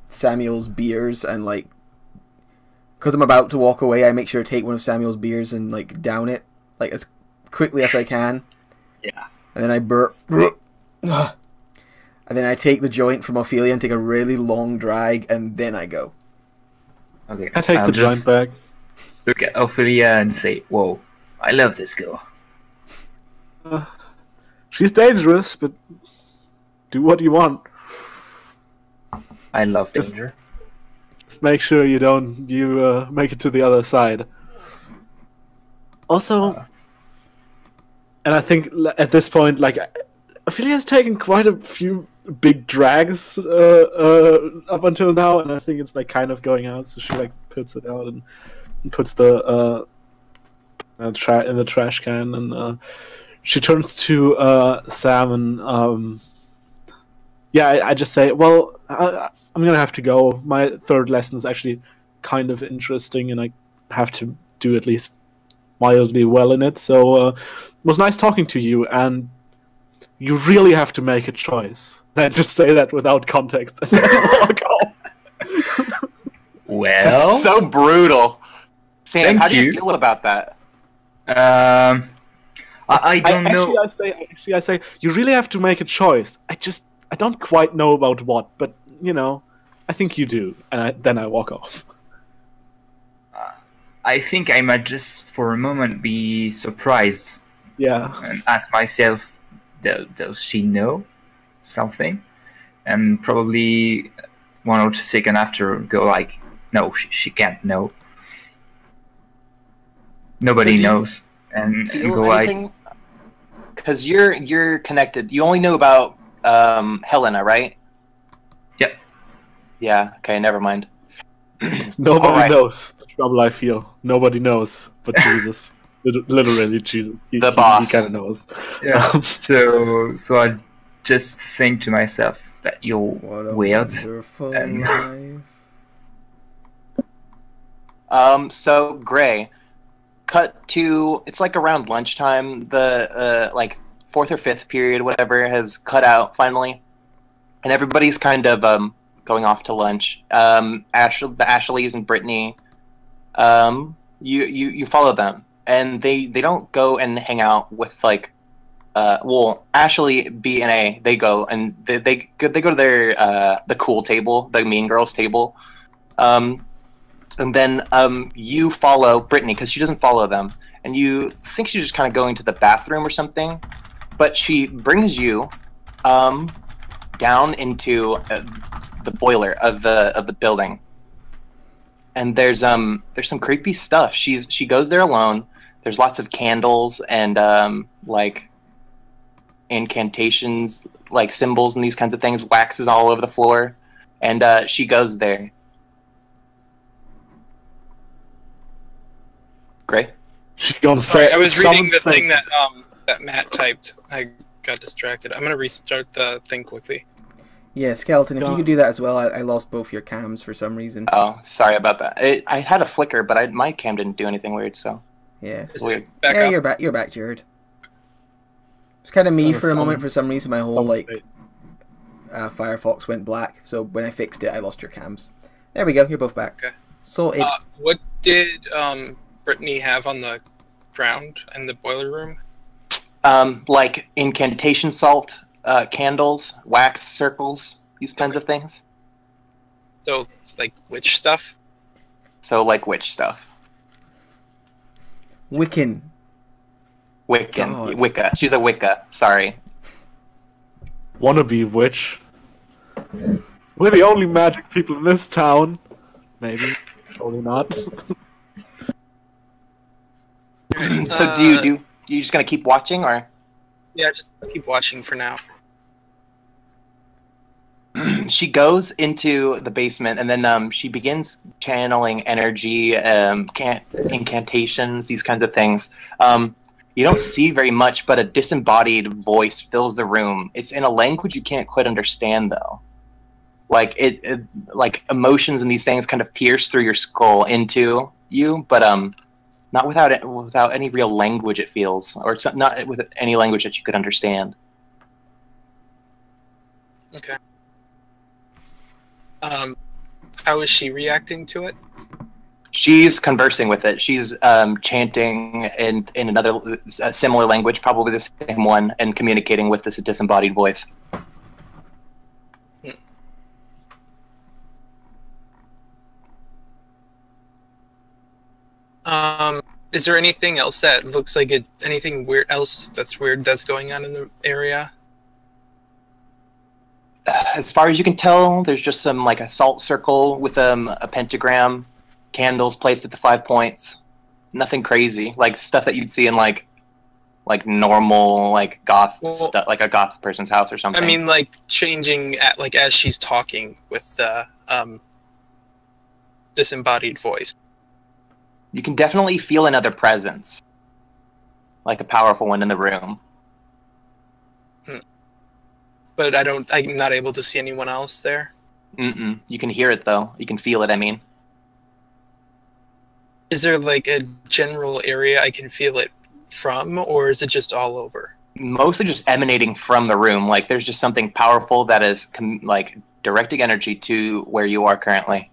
Samuel's beers and like, because I'm about to walk away, I make sure to take one of Samuel's beers and like down it like as quickly as I can. Yeah. And then I burp. And then I take the joint from Ophelia and take a really long drag, and then I go. Okay. I take I'll the just joint back. look at Ophelia and say, "Whoa, I love this girl." She's dangerous, but do what you want. I love Just- danger. Just make sure you make it to the other side. Also, and I think at this point, like, Ophelia's taken quite a few big drags up until now, and I think it's like kind of going out. So she like puts it out and puts the in the trash can, and she turns to Sam and I just say, well, I'm gonna have to go. My third lesson is actually kind of interesting, and I have to do at least mildly well in it. So it was nice talking to you, and you really have to make a choice. I just say that without context. And then walk off. Well, So brutal. Sam, Thank how do you you. feel about that? I don't know. Actually, I say you really have to make a choice. I don't quite know about what, but you know, I think you do. And then I walk off. I think I might just for a moment be surprised Yeah. and ask myself, does she know something? And probably 1 or 2 seconds after go like, no, she can't know. Nobody So do you knows. And Feel go like, anything? Because you're connected. You only know about Helena, right? Yep. Yeah. Okay. Never mind. Nobody Alright. knows the trouble I feel. Nobody knows, but Jesus, literally Jesus. The boss. He kind of knows. yeah. so I just think to myself that you're What a weird. wonderful and- life. So Gray, cut to it's like around lunchtime. The like 4th or 5th period, whatever, has cut out finally, and everybody's kind of going off to lunch. The Ashleys and Brittany, you follow them, and they don't go and hang out with like, Ashley, B, and A, they go and they go to their the cool table, the mean girls table, and then you follow Brittany because she doesn't follow them, and you think she's just kind of going to the bathroom or something, but she brings you down into the boiler of the building, and there's some creepy stuff. She goes there alone. There's lots of candles and like incantations, like symbols and these kinds of things. Wax is all over the floor, and she goes there. Great. She's gonna Sorry, say. I was reading the someone thing say- that Matt typed. I got distracted. I'm gonna restart the thing quickly. Yeah, Skeleton, if you Go. could do that as well. I lost both your cams for some reason. Oh, sorry about that. I had a flicker, but my cam didn't do anything weird. So Yeah. Is Weird. it back yeah, up? you're back, Jared. It's kind of me Oh, for a some- moment. For some reason, my whole someone like say- Firefox went black. So when I fixed it, I lost your cams. There we go. You're both back. Okay. So it. What did Brittany have on the ground in the boiler room? like incantation salt, candles, wax circles, these kinds of things. So like witch stuff. So like witch stuff. Wiccan. Wiccan. God. Wicca. She's a Wicca. Sorry. wannabe witch. We're the only magic people in this town. Maybe. Surely not. So do you just gonna keep watching, or? Yeah, just keep watching for now. she goes into the basement, and then she begins channeling energy, incantations, these kinds of things. You don't see very much, but a disembodied voice fills the room. It's in a language you can't quite understand, though. Like like emotions and these things kind of pierce through your skull into you, but not without any real language. It feels, or it's not with any language that you could understand. Okay. How is she reacting to it? She's conversing with it. She's chanting in another similar language, probably the same one, and communicating with this disembodied voice. Is there anything else that looks like it? Anything weird that's going on in the area? As far as you can tell, there's just some like a salt circle with a pentagram, candles placed at the 5 points. Nothing crazy, like stuff that you'd see in like normal like goth stuff, like a goth person's house or something. I mean, like changing at like as she's talking with the disembodied voice. You can definitely feel another presence, like a powerful one in the room. But I'm not able to see anyone else there. Mm-mm. You can hear it though. You can feel it. I mean, is there like a general area I can feel it from, or is it just all over? Mostly just emanating from the room. Like there's just something powerful that is like directing energy to where you are currently.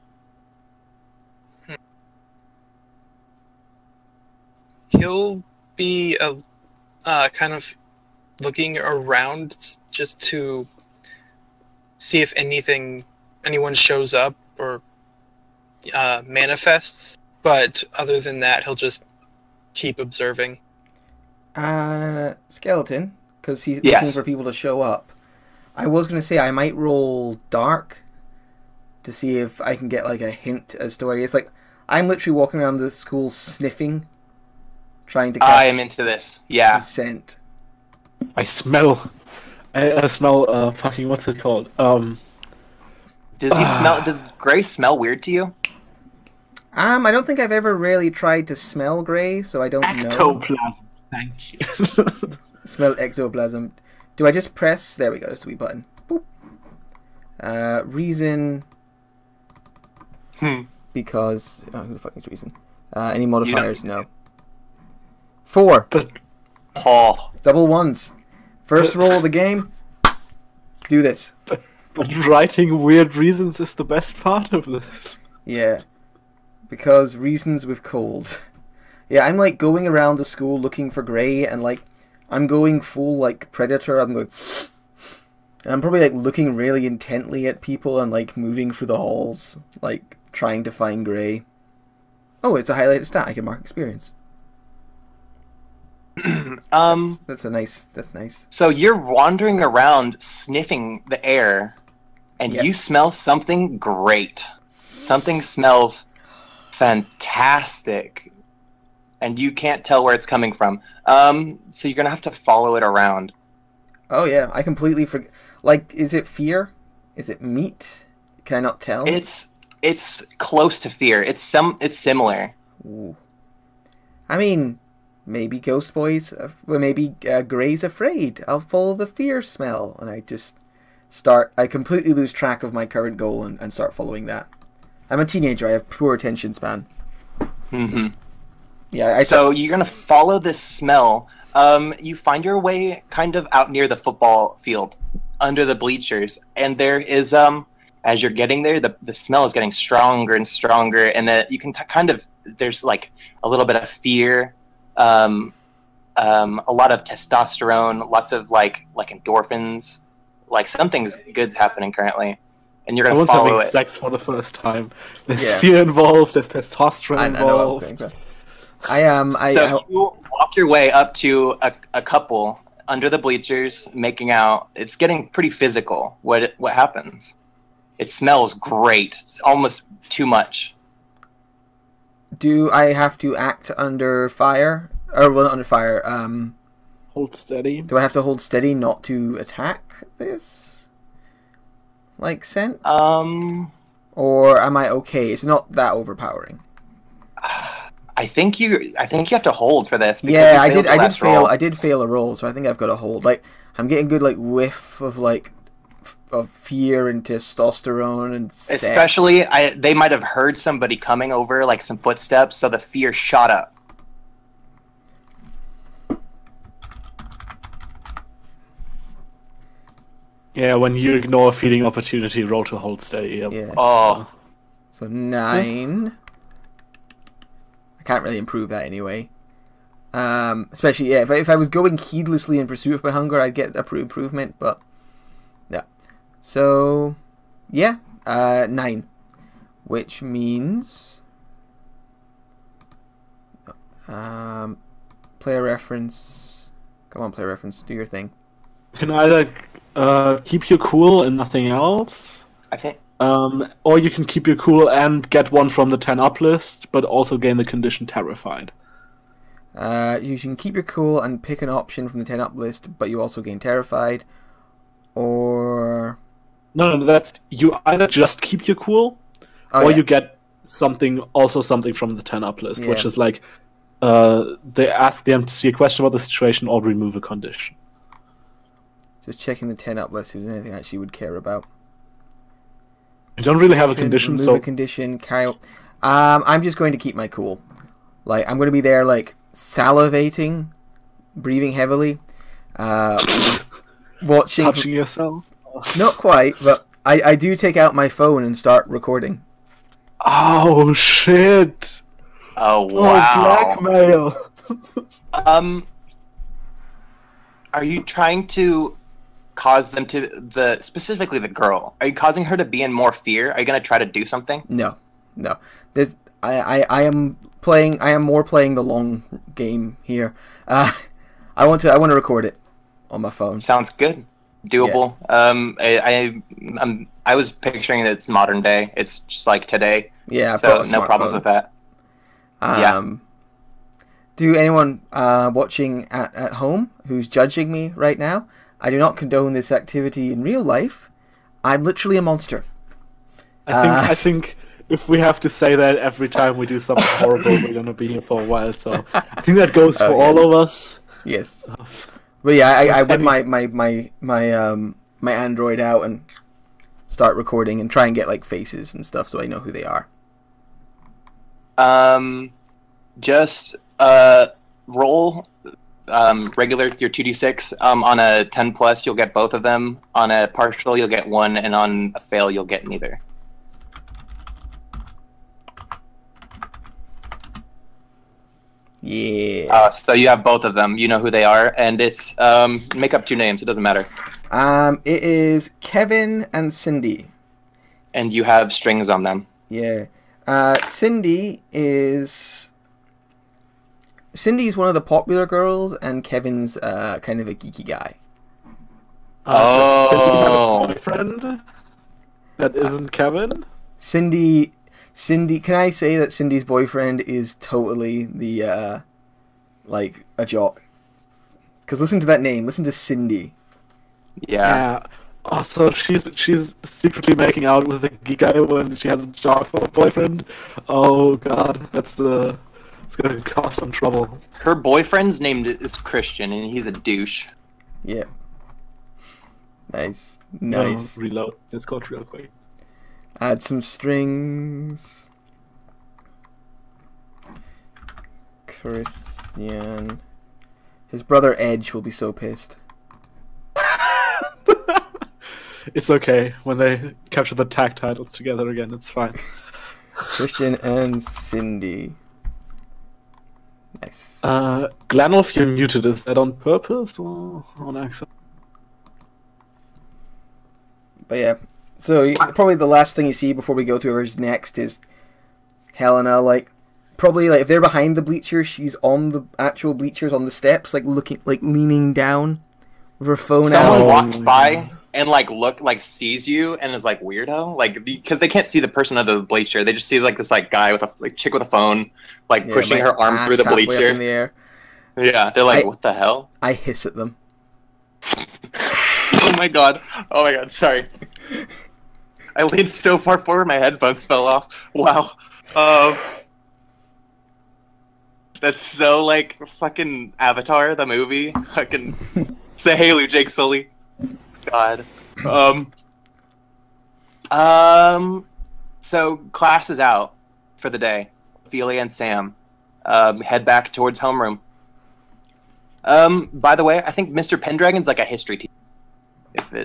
He'll be kind of looking around just to see if anyone shows up or manifests. But other than that, he'll just keep observing. Skeleton, because he's looking for people to show up. I was going to say I might roll dark to see if I can get like a hint as to where he is. Like I'm literally walking around the school sniffing, trying to catch I am into this. Yeah. scent. I smell. I smell. Fucking. What's it called? Does he smell? Does Gray smell weird to you? I don't think I've ever really tried to smell Gray, so I don't know. Ectoplasm. Thank you. Smell ectoplasm. Do I just press? There we go. That's the wee button. Boop. Reason. Because who the fuck is reason? Any modifiers? No. 4. But Double ones. First roll of the game. Let's do this. But writing weird reasons is the best part of this. Yeah. Because reasons with cold. Yeah, I'm like going around the school looking for Gray, and like I'm going full like predator. I'm going, and I'm probably like looking really intently at people and like moving through the halls, like trying to find Gray. Oh, it's a highlighted stat. I can mark experience. That's nice. So you're wandering around sniffing the air, and you smell something great. Something smells fantastic, and you can't tell where it's coming from. So you're gonna have to follow it around. Oh yeah, I completely forget. Like, is it fear? Is it meat? Can I not tell? It's close to fear. It's similar. Ooh. I mean, maybe Ghost Boy's, well, maybe Gray's afraid. I'll follow the fear smell, and I just start. I completely lose track of my current goal and start following that. I'm a teenager. I have poor attention span. Mm-hmm. Yeah. So you're gonna follow this smell. You find your way kind of out near the football field, under the bleachers, and there is as you're getting there, the smell is getting stronger and stronger, and you can kind of there's like a little bit of fear, a lot of testosterone, lots of like endorphins, like something's good's happening currently. And you're gonna follow having sex for the first time. There's fear involved. There's testosterone involved. So you walk your way up to a couple under the bleachers, making out. It's getting pretty physical. What happens? It smells great. It's almost too much. Do I have to act under fire? Or well, not under fire. Hold steady. Do I have to hold steady not to attack this? like scent, Um, or am I okay? It's not that overpowering. I think you have to hold for this. Because Yeah, you I failed did. the I did last fail. roll. I did fail a roll, so I think I've got a hold. Like I'm getting good like whiff of like of fear and testosterone and sex. Especially, they might have heard somebody coming over, like some footsteps, so the fear shot up. Yeah, when you ignore a feeding opportunity, roll to hold steady. Yep. Yeah. Oh, So 9. I can't really improve that anyway. Especially if I was going heedlessly in pursuit of my hunger, I'd get a improvement. But yeah. So yeah, 9, which means player reference. Come on, player reference, do your thing. You can either keep your cool and nothing else, I think. or you can keep your cool and get one from the 10 up list, but also gain the condition terrified. You can keep your cool and pick an option from the 10 up list, but you also gain terrified. Or No, that's you either just keep your cool, or you get something from the 10 up list, which is like they ask them to see a question about the situation or remove a condition. Just checking the 10 up list if there's anything I actually would care about. You don't really have a condition, remove so a condition. I'm just going to keep my cool. Like I'm going to be there, like salivating, breathing heavily, watching. touching yourself. Not quite, but I do take out my phone and start recording. Oh shit! Oh wow! Blackmail. Are you trying to cause them to specifically the girl? Are you causing her to be in more fear? Are you going to try to do something? No. I am more playing the long game here. I want to record it on my phone. Sounds good. Doable. Yeah. I was picturing that it's modern day. It's just like today. Yeah, so no problems with that. Do anyone watching at home who's judging me right now? I do not condone this activity in real life. I'm literally a monster. I think if we have to say that every time we do something horrible, we're gonna be here for a while. So I think that goes for all of us. Yes. But yeah, I whip my Android out and start recording and try and get like faces and stuff so I know who they are. Just roll regular your 2d6. On a 10 plus, you'll get both of them. On a partial, you'll get one, and on a fail, you'll get neither. Yeah. So you have both of them. You know who they are, and it's make up 2 names. It doesn't matter. It is Kevin and Cindy. And you have strings on them. Yeah. Cindy is one of the popular girls, and Kevin's kind of a geeky guy. Does Cindy have a boyfriend that isn't Kevin? Cindy, can I say that Cindy's boyfriend is totally the like a jock? Because listen to that name. Listen to Cindy. Yeah. Oh, so she's secretly making out with a geek guy when she has a jock for a boyfriend. Oh god, it's gonna cause some trouble. Her boyfriend's name is Christian, and he's a douche. Yeah. Nice. Reload Discord real quick. Add some strings. Christian. His brother Edge will be so pissed. It's okay. When they capture the tag titles together again, it's fine. Christian and Cindy. Nice. Glanolf, you're muted. Is that on purpose or on accident? But yeah. So probably the last thing you see before we go to whoever's next is Helena. Like probably like if they're behind the bleachers, she's on the actual bleachers on the steps, like looking, like leaning down with her phone Someone out. walks by and sees you and is like weirdo, like because they can't see the person under the bleacher. They just see like this guy with a chick with a phone, pushing her arm through the bleacher. Up in the air. Yeah, they're like, what the hell? I hiss at them. Oh my god! Sorry. I leaned so far forward, my headphones fell off. Wow. That's so like fucking Avatar, the movie. Fucking say hey, Lou Jake Sully. God. So class is out for the day. Ophelia and Sam head back towards homeroom. By the way, I think Mr. Pendragon's like a history teacher.